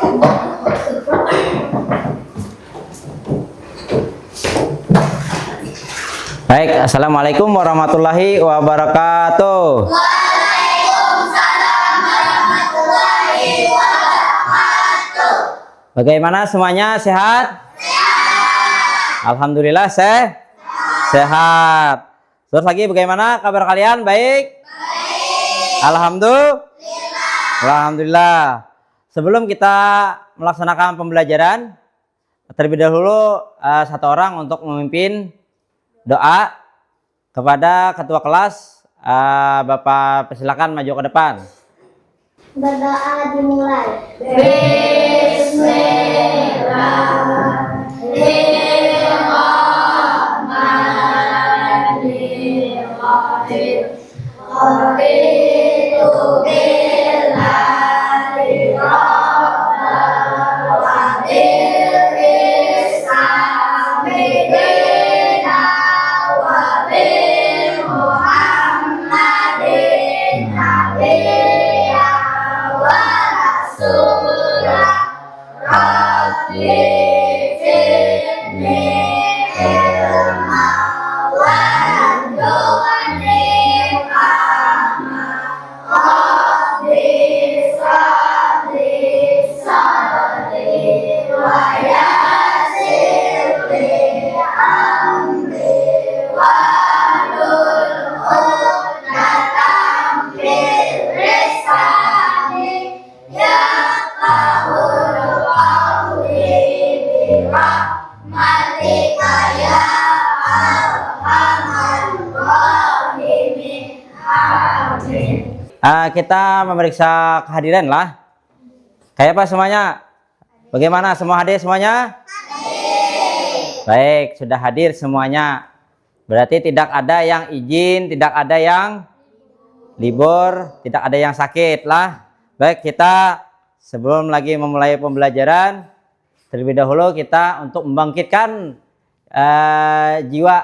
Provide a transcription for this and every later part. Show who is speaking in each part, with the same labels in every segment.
Speaker 1: Baik, assalamualaikum warahmatullahi wabarakatuh.
Speaker 2: Waalaikumsalam warahmatullahi wabarakatuh.
Speaker 1: Bagaimana semuanya, sehat?
Speaker 2: Sehat.
Speaker 1: Alhamdulillah sehat. Terus lagi bagaimana kabar kalian? Baik?
Speaker 2: Baik.
Speaker 1: Alhamdulillah. Sebelum kita melaksanakan pembelajaran, terlebih dahulu satu orang untuk memimpin doa kepada ketua kelas. Bapak persilakan maju ke depan.
Speaker 2: Berdoa dimulai. Bismillahirrahmanirrahim. Raditu billahi rabban wa bil islami dinan wa bi Muhammadin nabiyyan wa rasulah. Rabbi zidni ilma warzuqni fahma. Rabbi shrahli sadri wa yassir li amri wahlul 'uqdatam min lisani yafqahul qawli birahmatika ya arhamar rahimin. Amin.
Speaker 1: Kita memeriksa kehadiran lah. Kayak apa semuanya? Bagaimana, semua hadir semuanya?
Speaker 2: Hadir.
Speaker 1: Baik, sudah hadir semuanya. Berarti tidak ada yang izin, tidak ada yang libur, tidak ada yang sakit lah. Baik, kita sebelum lagi memulai pembelajaran, terlebih dahulu kita untuk membangkitkan jiwa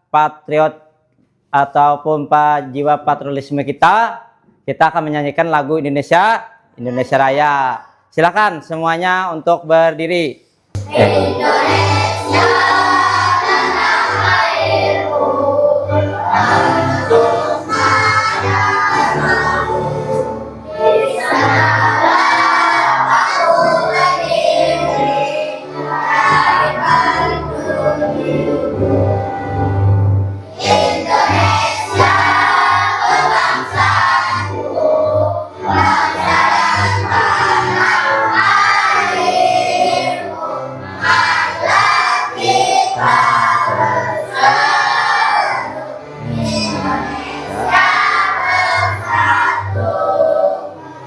Speaker 1: patriot ataupun jiwa patriotisme kita akan menyanyikan lagu Indonesia Raya. Silakan semuanya untuk berdiri.
Speaker 2: Indonesia tanah airku, untuk padamu. Di sanalah aku berdiri, dari batuku. Indonesia kebangsaanku, bangsa dan tanah airku. Marilah kita bersatu, Indonesia bersatu.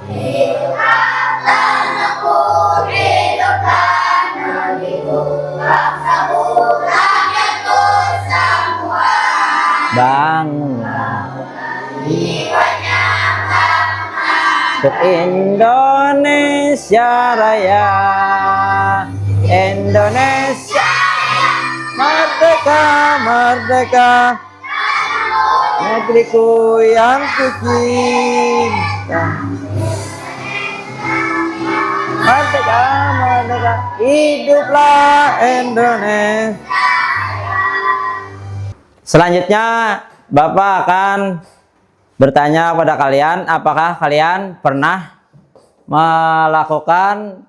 Speaker 2: Hiduplah tanahku, hiduplah negeriku, bangsaku, rakyatku semua.
Speaker 1: Bangunlah
Speaker 2: Jiwanya
Speaker 1: untuk Indonesia Raya. Indonesia merdeka, merdeka, negeriku yang kucinta. Merdeka, merdeka, hiduplah Indonesia. Selanjutnya Bapak akan bertanya pada kalian, apakah kalian pernah melakukan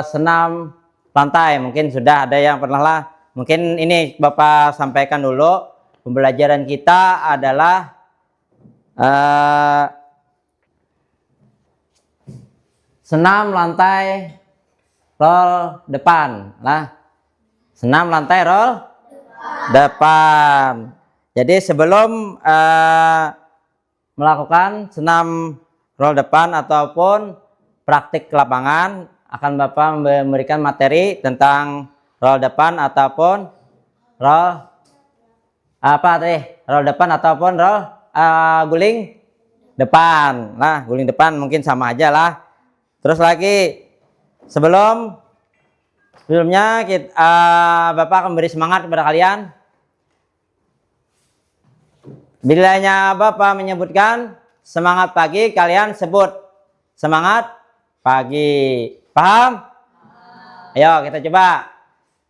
Speaker 1: senam lantai? Mungkin sudah ada yang pernah lah. Mungkin ini Bapak sampaikan dulu. Pembelajaran kita adalah senam lantai roll depan lah. Senam lantai roll depan. Jadi sebelum melakukan senam roll depan ataupun praktik lapangan, akan Bapak memberikan materi tentang roll depan ataupun roll apa tadi? Roll depan ataupun roll guling depan. Nah, guling depan mungkin sama aja lah. Terus lagi sebelumnya Bapak akan beri semangat kepada kalian. Bilanya Bapak menyebutkan semangat pagi, kalian sebut semangat pagi. Paham? Ayo kita coba.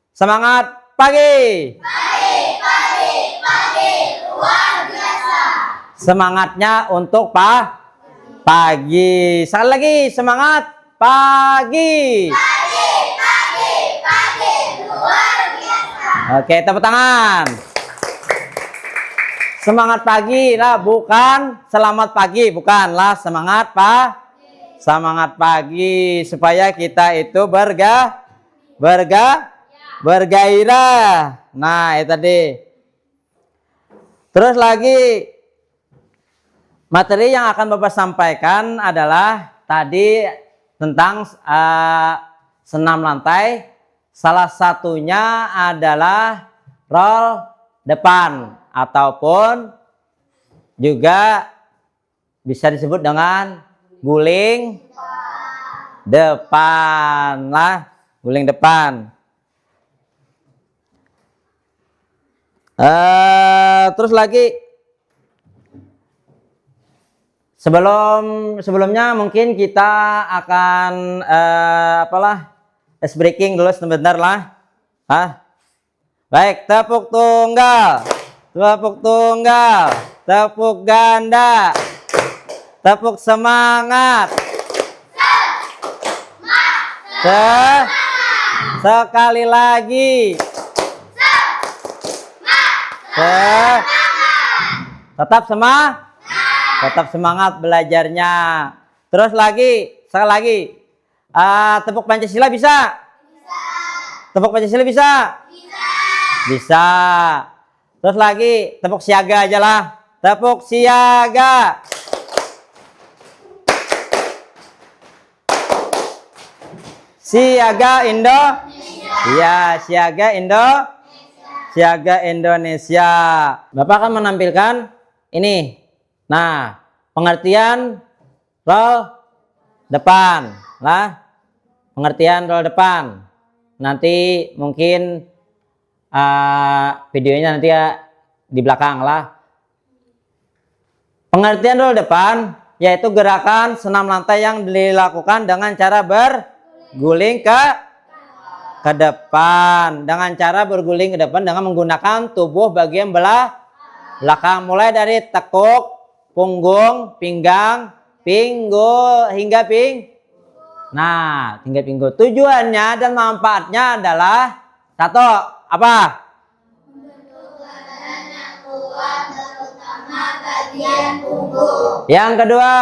Speaker 1: Semangat pagi.
Speaker 2: Pagi, luar biasa.
Speaker 1: Semangatnya untuk pagi. Sekali lagi semangat pagi.
Speaker 2: Pagi, luar biasa.
Speaker 1: Oke, tepuk tangan. Semangat pagi lah, bukan selamat pagi, bukanlah semangat semangat pagi supaya kita itu bergairah. Nah, itu tadi. Terus lagi materi yang akan Bapak sampaikan adalah tadi tentang senam lantai. Salah satunya adalah roll depan ataupun juga bisa disebut dengan guling depan lah, guling depan. Terus lagi sebelumnya mungkin kita akan ice breaking dulu sebentar lah. Baik, tepuk tunggal, tepuk ganda, tepuk semangat. Sekali lagi. Tetap semangat belajarnya. Terus lagi, sekali lagi. Tepuk Pancasila bisa? Tepuk Pancasila bisa? Bisa. Terus lagi, tepuk siaga aja lah. Tepuk siaga. Siaga Indo. Iya, siaga Siaga Indonesia. Bapak akan menampilkan ini. Nah, pengertian roll depan lah. Pengertian roll depan. Nanti mungkin videonya nanti ya di belakang lah. Pengertian roll depan yaitu gerakan senam lantai yang dilakukan dengan cara berguling ke depan. Dengan cara berguling ke depan dengan menggunakan tubuh bagian belakang. Mulai dari tekuk, punggung, pinggang, pinggul hingga hingga pinggul. Tujuannya dan manfaatnya adalah satu, apa?
Speaker 2: Membentuk badan yang kuat, terutama bagian punggung.
Speaker 1: Yang kedua,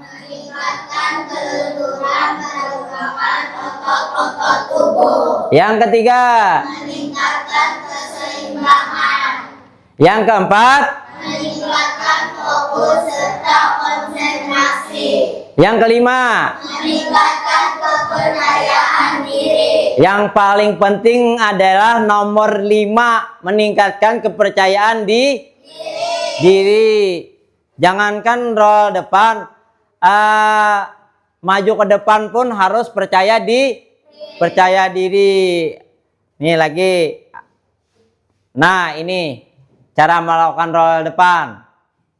Speaker 2: Meningkatkan kelenturan pergegakan otot-otot tubuh.
Speaker 1: yang ketiga,
Speaker 2: Meningkatkan keseimbangan.
Speaker 1: yang keempat,
Speaker 2: Meningkatkan fokus serta konsentrasi.
Speaker 1: yang kelima,
Speaker 2: Meningkatkan kepercayaan diri.
Speaker 1: yang paling penting adalah nomor 5, meningkatkan kepercayaan diri. Jangankan roll depan, maju ke depan pun harus percaya diri. Ini lagi. Nah, ini cara melakukan roll depan.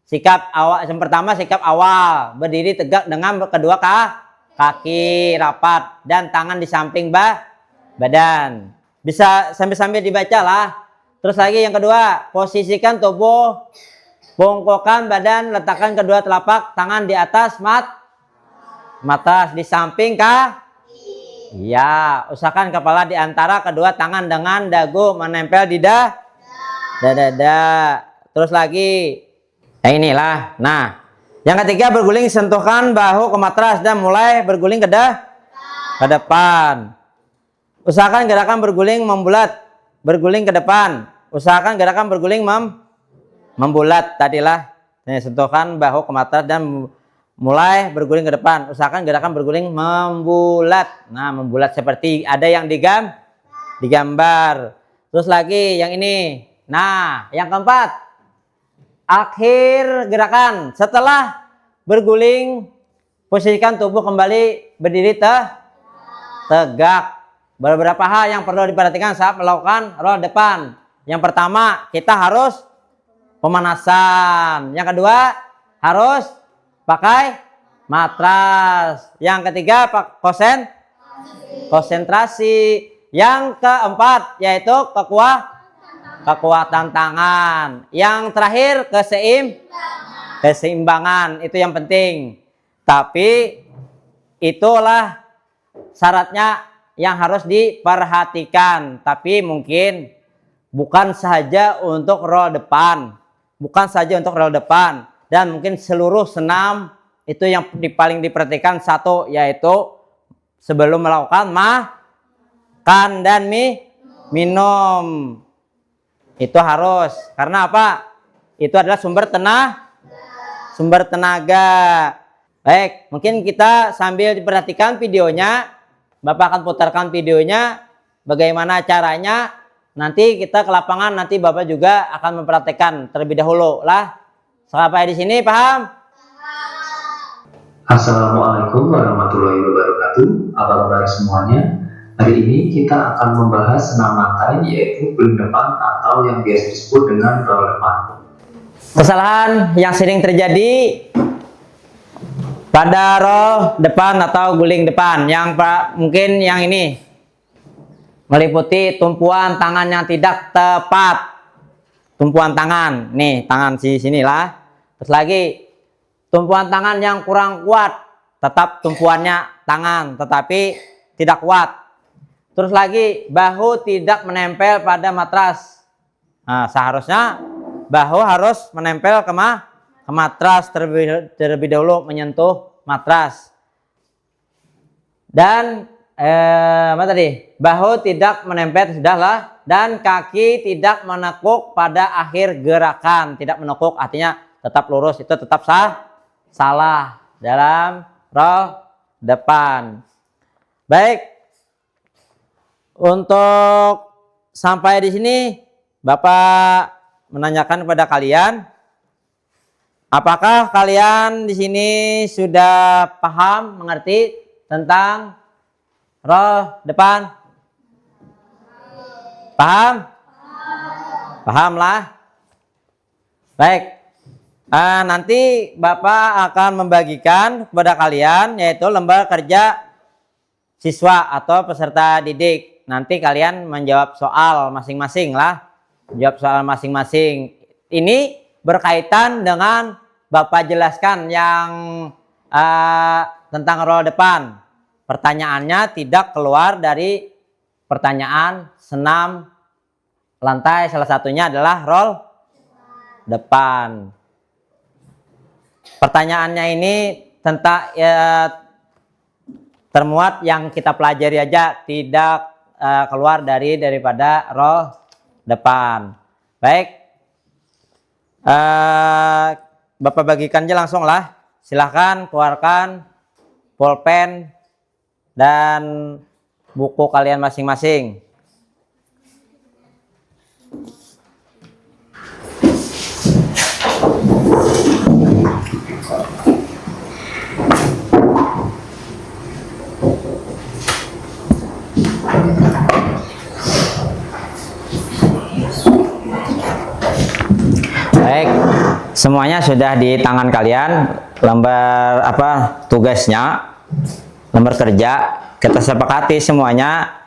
Speaker 1: Sikap awal, yang pertama sikap awal, berdiri tegak dengan kedua kaki rapat dan tangan di samping badan. Bisa sambil-sambil dibaca lah. Terus lagi yang kedua, posisikan tubuh, bongkokkan badan, letakkan kedua telapak tangan di atas mata di samping iya, usahakan kepala di antara kedua tangan dengan dagu menempel di dada. Terus lagi, inilah. Nah, yang ketiga berguling, sentuhkan bahu ke matras dan mulai berguling ke depan. Usahakan gerakan berguling membulat, berguling ke depan. Usahakan gerakan berguling membulat tadilah. Sentuhkan bahu ke matras dan mulai berguling ke depan. Usahakan gerakan berguling membulat. Nah, membulat seperti ada yang digambar. Terus lagi yang ini. Nah, yang keempat, akhir gerakan. Setelah berguling, posisikan tubuh kembali berdiri tegak. Beberapa hal yang perlu diperhatikan saat melakukan roll depan. Yang pertama, kita harus pemanasan. Yang kedua, harus pakai matras. Yang ketiga, konsentrasi. Yang keempat yaitu kekuatan tangan. Yang terakhir keseimbangan. Itu yang penting. Tapi itulah syaratnya yang harus diperhatikan. Tapi mungkin bukan saja untuk roll depan. Bukan saja untuk roll depan. Dan mungkin seluruh senam itu yang paling diperhatikan satu, yaitu sebelum melakukan makan dan minum. Itu harus. Karena apa? Itu adalah sumber tenaga. Baik, mungkin kita sambil diperhatikan videonya. Bapak akan putarkan videonya. Bagaimana caranya? Nanti kita ke lapangan, nanti Bapak juga akan mempraktekkan terlebih dahulu lah. Sampai di sini paham?
Speaker 3: Assalamualaikum warahmatullahi wabarakatuh. Apa kabar semuanya? Hari ini kita akan membahas senam lantai, yaitu guling depan atau yang biasa disebut dengan roll depan.
Speaker 1: Kesalahan yang sering terjadi pada roll depan atau guling depan, yang mungkin yang ini meliputi tumpuan tangan yang tidak tepat. Tumpuan tangan, nih tangan di sinilah. Terus lagi tumpuan tangan yang kurang kuat, tetap tumpuannya tangan tetapi tidak kuat. Terus lagi bahu tidak menempel pada matras. Nah, seharusnya bahu harus menempel ke matras terlebih dahulu, menyentuh matras. Dan apa tadi? Bahu tidak menempel, sudahlah. Dan kaki tidak menekuk pada akhir gerakan. Tidak menekuk artinya tetap lurus, itu tetap salah dalam roll depan. Baik, untuk sampai di sini Bapak menanyakan kepada kalian, apakah kalian di sini sudah paham, mengerti tentang roll depan? Paham? Pahamlah. Baik. Nanti Bapak akan membagikan kepada kalian yaitu lembar kerja siswa atau peserta didik. Nanti kalian menjawab soal masing-masing lah. Jawab soal masing-masing. Ini berkaitan dengan Bapak jelaskan yang tentang roll depan. Pertanyaannya tidak keluar dari pertanyaan senam lantai, salah satunya adalah roll depan. Pertanyaannya ini tentang termuat yang kita pelajari aja, tidak keluar daripada roll depan. Baik, Bapak bagikan aja langsung lah. Silahkan keluarkan pulpen dan buku kalian masing-masing. Baik, semuanya sudah di tangan kalian. Lembar tugasnya, lembar kerja. Kita sepakati semuanya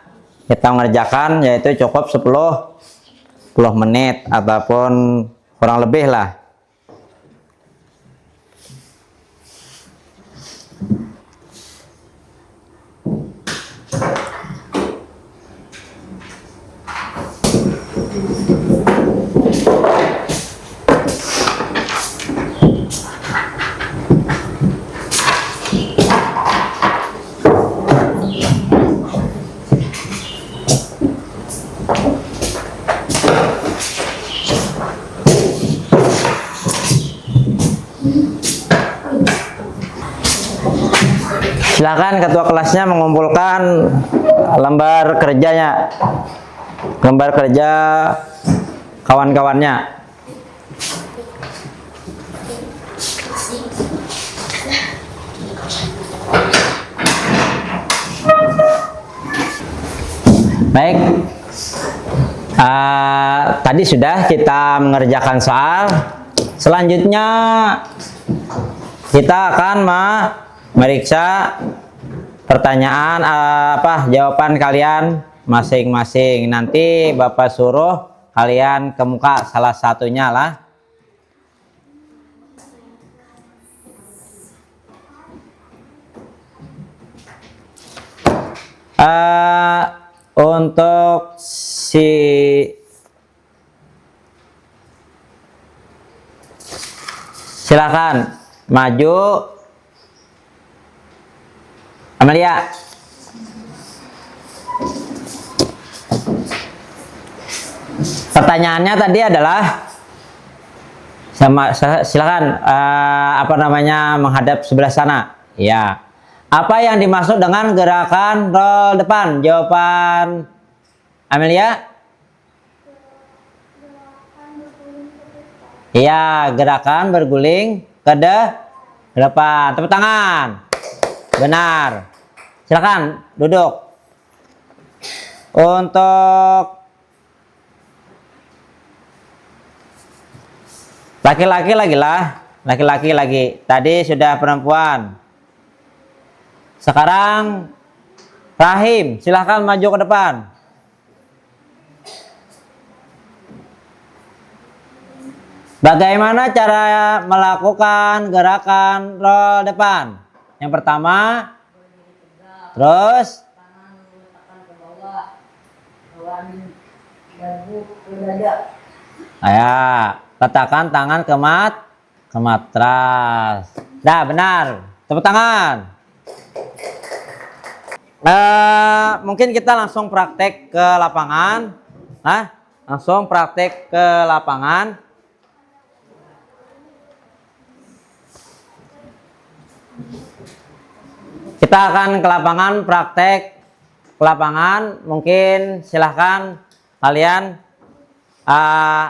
Speaker 1: kita mengerjakan, yaitu cukup 10 menit ataupun kurang lebih lah. Silakan ketua kelasnya mengumpulkan lembar kerjanya, lembar kerja kawan-kawannya. Baik, tadi sudah kita mengerjakan soal. Selanjutnya kita akan meriksa pertanyaan jawaban kalian masing-masing. Nanti Bapak suruh kalian ke muka salah satunya lah. Untuk silakan maju Amalia. Pertanyaannya tadi adalah silakan menghadap sebelah sana. Ya. Apa yang dimaksud dengan gerakan roll depan? Jawaban Amelia? Iya, gerakan berguling ke depan. Tepuk tangan. Benar. Silakan duduk. Untuk laki-laki lagi. Tadi sudah perempuan. Sekarang Rahim, silahkan maju ke depan. Bagaimana cara melakukan gerakan roll depan? Yang pertama, terus letakkan tangan ke matras. Dah, benar. Tepuk tangan. Mungkin kita langsung praktek ke lapangan. Langsung praktek ke lapangan. Kita akan ke lapangan, praktek ke lapangan. Mungkin silahkan kalian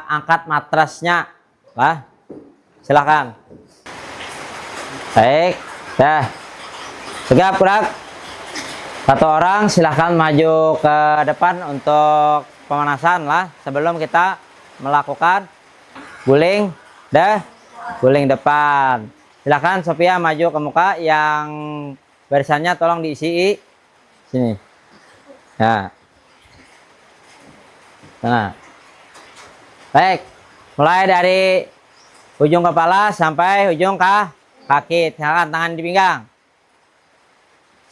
Speaker 1: angkat matrasnya lah. Silahkan. Baik, dah. Tegap, gerak. Satu orang silahkan maju ke depan untuk pemanasan lah, sebelum kita melakukan guling depan. Silahkan Sophia maju ke muka, yang barisannya tolong diisi sini. Ya. Nah. Baik, mulai dari ujung kepala sampai ujung kaki. Silahkan tangan di pinggang.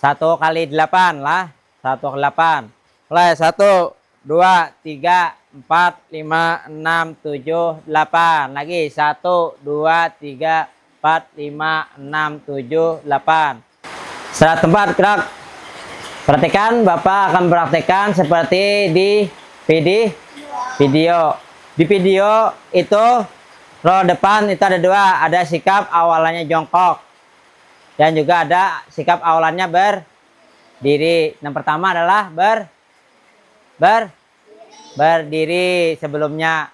Speaker 1: 1 kali 8 lah. 1 kali 8. Mulai 1, 2, 3, 4, 5, 6, 7, 8. Lagi 1, 2, 3, 4, 5, 6, 7, 8. Setelah tempat gerak. Perhatikan, Bapak akan praktekkan seperti di video. Di video itu roll depan itu ada 2. Ada sikap awalannya jongkok. Dan juga ada sikap awalannya berdiri. Yang pertama adalah berdiri sebelumnya.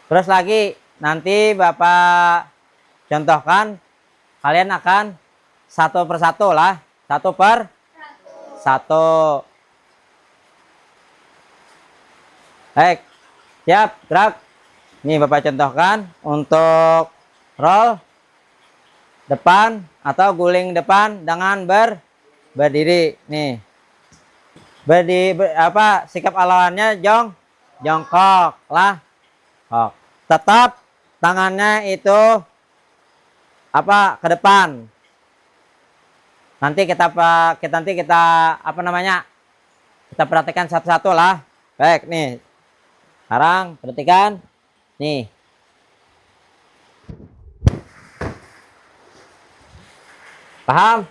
Speaker 1: Terus lagi nanti Bapak contohkan, kalian akan satu persatu lah. 1 per 1. Baik, siap, gerak. Ini Bapak contohkan untuk roll depan atau guling depan dengan berdiri nih. Sikap awalannya jongkok lah. Tetap tangannya itu ke depan. Nanti kita kita perhatikan satu-satu lah. Baik, nih. Sekarang perhatikan nih. Paham?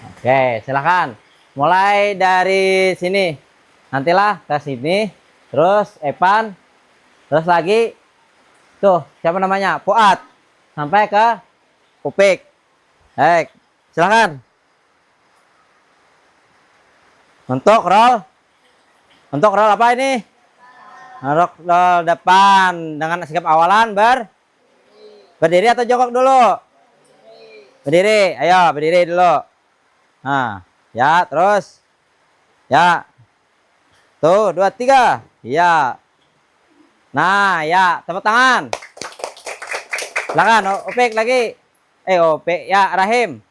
Speaker 1: Oke, silakan. Mulai dari sini. Nantilah ke sini. Terus Evan. Terus lagi. Tuh, siapa namanya? Fuad. Sampai ke Upik. Baik, silakan. Untuk roll apa ini? Roll depan dengan sikap awalan berdiri atau jongkok dulu? Berdiri, ayo berdiri dulu. Nah, ya terus, ya, tuh 2, 3, ya. Nah, ya tepuk tangan. Silakan, Opik lagi. Opik, ya Rahim.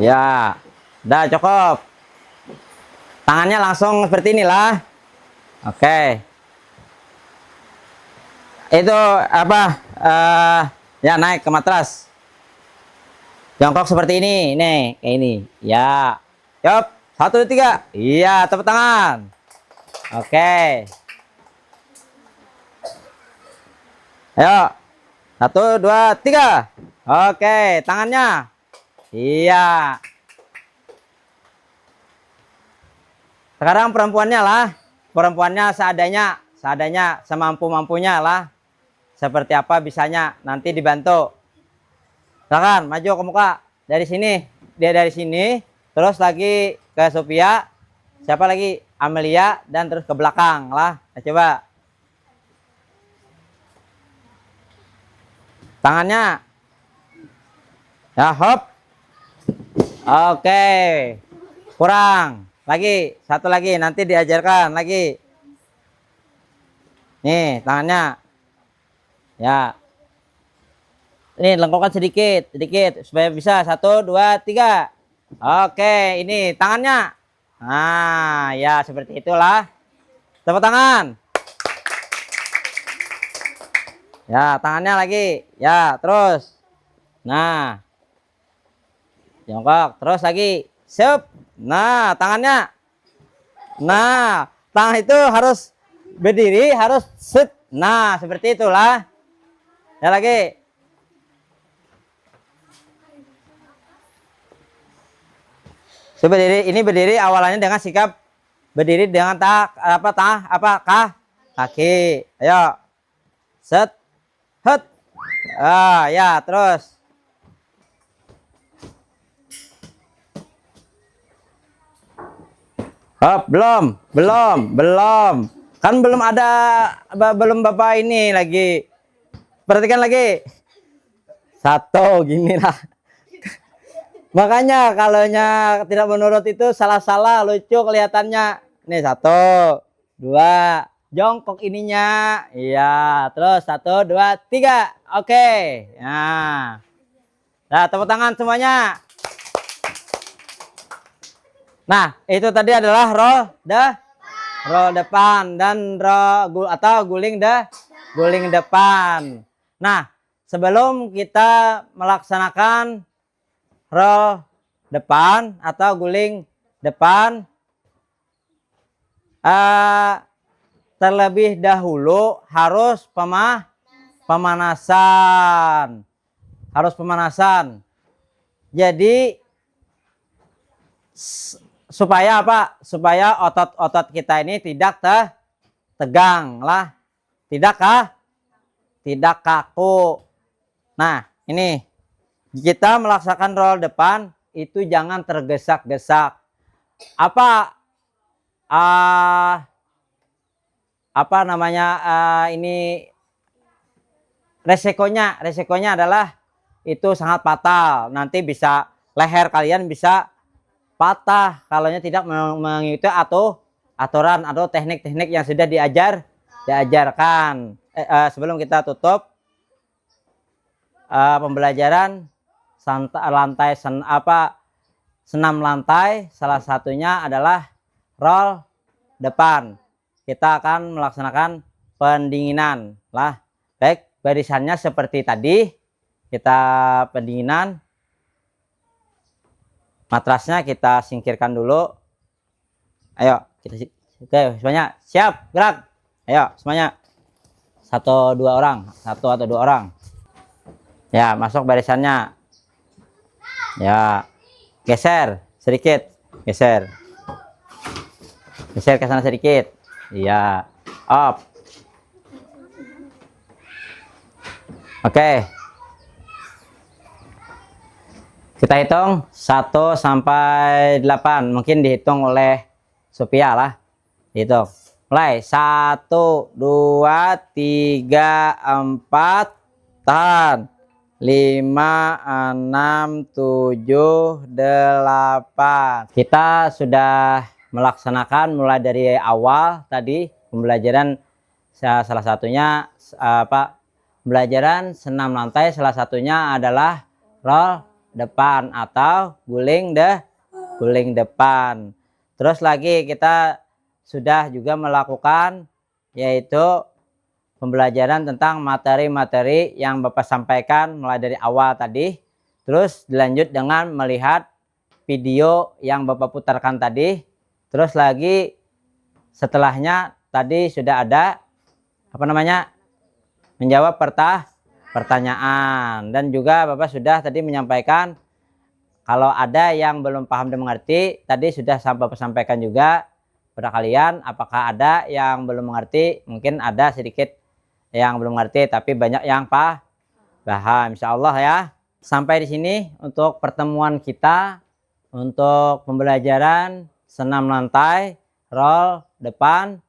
Speaker 1: Ya, udah cukup. Tangannya langsung seperti inilah. Oke. Itu apa? Ya, naik ke matras. Jongkok seperti ini. Nih, kayak ini. Ya. Yup. 1, 2, 3. Iya, tepuk tangan. Oke. Ayo. 1, 2, 3. Oke, tangannya. Iya. Sekarang perempuannya lah. Perempuannya seadanya, semampu-mampunya lah. Seperti apa bisanya, nanti dibantu. Silakan maju ke muka. Dari sini, dia dari sini, terus lagi ke Sophia. Siapa lagi? Amelia, dan terus ke belakang lah. Nah, coba. Tangannya. Ya, hop. Oke. Kurang. Lagi, satu lagi, nanti diajarkan lagi. Nih, tangannya. Ya. Ini lengkapkan sedikit, supaya bisa. 1, 2, 3. Oke, ini tangannya. Nah, ya seperti itulah. Tepuk tangan. Ya, tangannya lagi. Ya, terus. Nah. Jongkok, terus lagi. Siap. Nah, tangannya. Nah, tangan itu harus berdiri, harus set. Nah, seperti itulah. Ya lagi. Berdiri, ini berdiri awalannya dengan sikap berdiri dengan kaki. Ayo. Set. Hut. Ya, terus. Hop, belum. Kan belum ada, belum Bapak ini lagi. Perhatikan lagi. 1 gini lah. Makanya kalau tidak menurut itu salah-salah, lucu kelihatannya. Nih 1, 2, jongkok ininya. Iya, terus 1, 2, 3. Oke. Nah, tepuk tangan semuanya. Nah, itu tadi adalah roll depan dan guling depan. Nah, sebelum kita melaksanakan roll depan atau guling depan, terlebih dahulu harus pemanasan. Jadi supaya apa? Supaya otot-otot kita ini tidak tegang lah, tidak kaku. Nah, ini kita melaksanakan roll depan itu jangan tergesa-gesa. Apa namanya, ini resikonya adalah itu sangat fatal. Nanti bisa leher kalian bisa patah kalau tidak mengikuti aturan atau teknik-teknik yang sudah diajarkan. Sebelum kita tutup pembelajaran senam lantai, salah satunya adalah roll depan. Kita akan melaksanakan pendinginan lah. Baik, barisannya seperti tadi. Kita pendinginan. Matrasnya kita singkirkan dulu. Ayo, oke, semuanya siap, gerak. Ayo, semuanya. 1, 2 orang, 1 atau 2 orang. Ya, masuk barisannya. Ya, geser sedikit, geser ke sana sedikit. Iya, up. Oke. Kita hitung 1 sampai 8. Mungkin dihitung oleh Sophia lah. Hitung. Mulai. 1, 2, 3, 4. Tahan. 5, 6, 7, 8. Kita sudah melaksanakan mulai dari awal tadi pembelajaran, salah satunya pembelajaran senam lantai, salah satunya adalah roll depan atau guling depan. Terus lagi kita sudah juga melakukan yaitu pembelajaran tentang materi-materi yang Bapak sampaikan mulai dari awal tadi. Terus dilanjut dengan melihat video yang Bapak putarkan tadi. Terus lagi setelahnya tadi sudah ada menjawab pertanyaan, dan juga Bapak sudah tadi menyampaikan kalau ada yang belum paham dan mengerti tadi sudah Bapak sampaikan juga pada kalian. Apakah ada yang belum mengerti? Mungkin ada sedikit yang belum mengerti, tapi banyak yang paham insya Allah ya. Sampai di sini untuk pertemuan kita untuk pembelajaran senam lantai roll depan.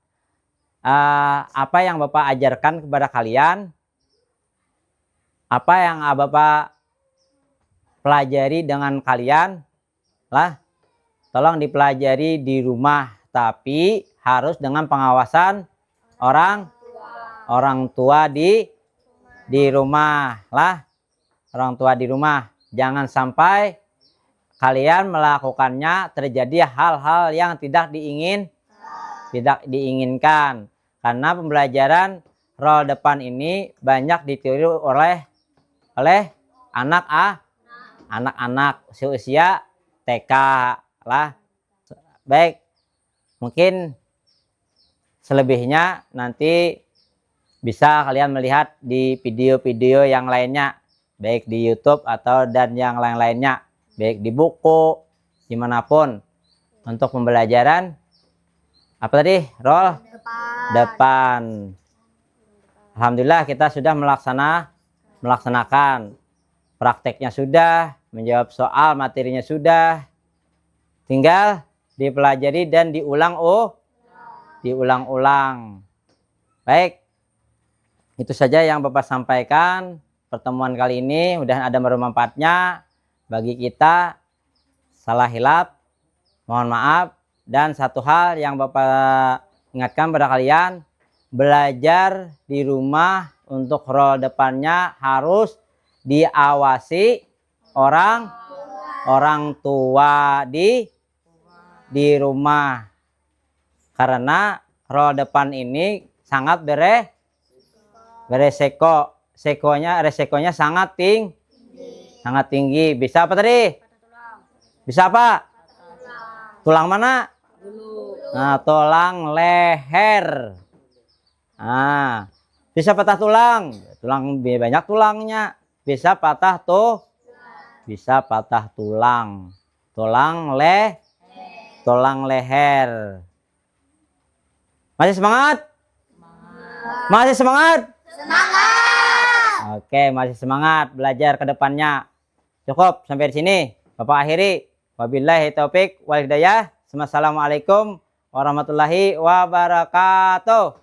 Speaker 1: Apa yang Bapak ajarkan kepada kalian, apa yang Bapak pelajari dengan kalian lah, tolong dipelajari di rumah, tapi harus dengan pengawasan orang tua di rumah lah, orang tua di rumah. Jangan sampai kalian melakukannya terjadi hal-hal yang tidak diinginkan, karena pembelajaran roll depan ini banyak ditiru oleh anak-anak usia TK lah. Baik, mungkin selebihnya nanti bisa kalian melihat di video-video yang lainnya, baik di YouTube dan yang lain-lainnya, baik di buku, dimanapun. Untuk pembelajaran apa tadi? Roll depan. Alhamdulillah kita sudah melaksanakan prakteknya, sudah menjawab soal, materinya sudah, tinggal dipelajari dan diulang-ulang. Baik, itu saja yang Bapak sampaikan pertemuan kali ini. Mudah ada bermanfaatnya bagi kita. Salah hilap mohon maaf. Dan satu hal yang Bapak ingatkan pada kalian, belajar di rumah untuk roll depannya harus diawasi orang tua di rumah, karena roll depan ini sangat resikonya sangat tinggi. Bisa apa tadi? Bisa apa? Tulang mana? Nah, tulang leher. Nah, bisa patah tulang. Banyak tulangnya. Bisa patah tulang. Tulang leher. Masih semangat? Masih semangat? Oke, masih semangat belajar ke depannya. Cukup sampai di sini. Bapak akhiri. Wabillahi taufik wal hidayah. Assalamualaikum warahmatullahi wabarakatuh.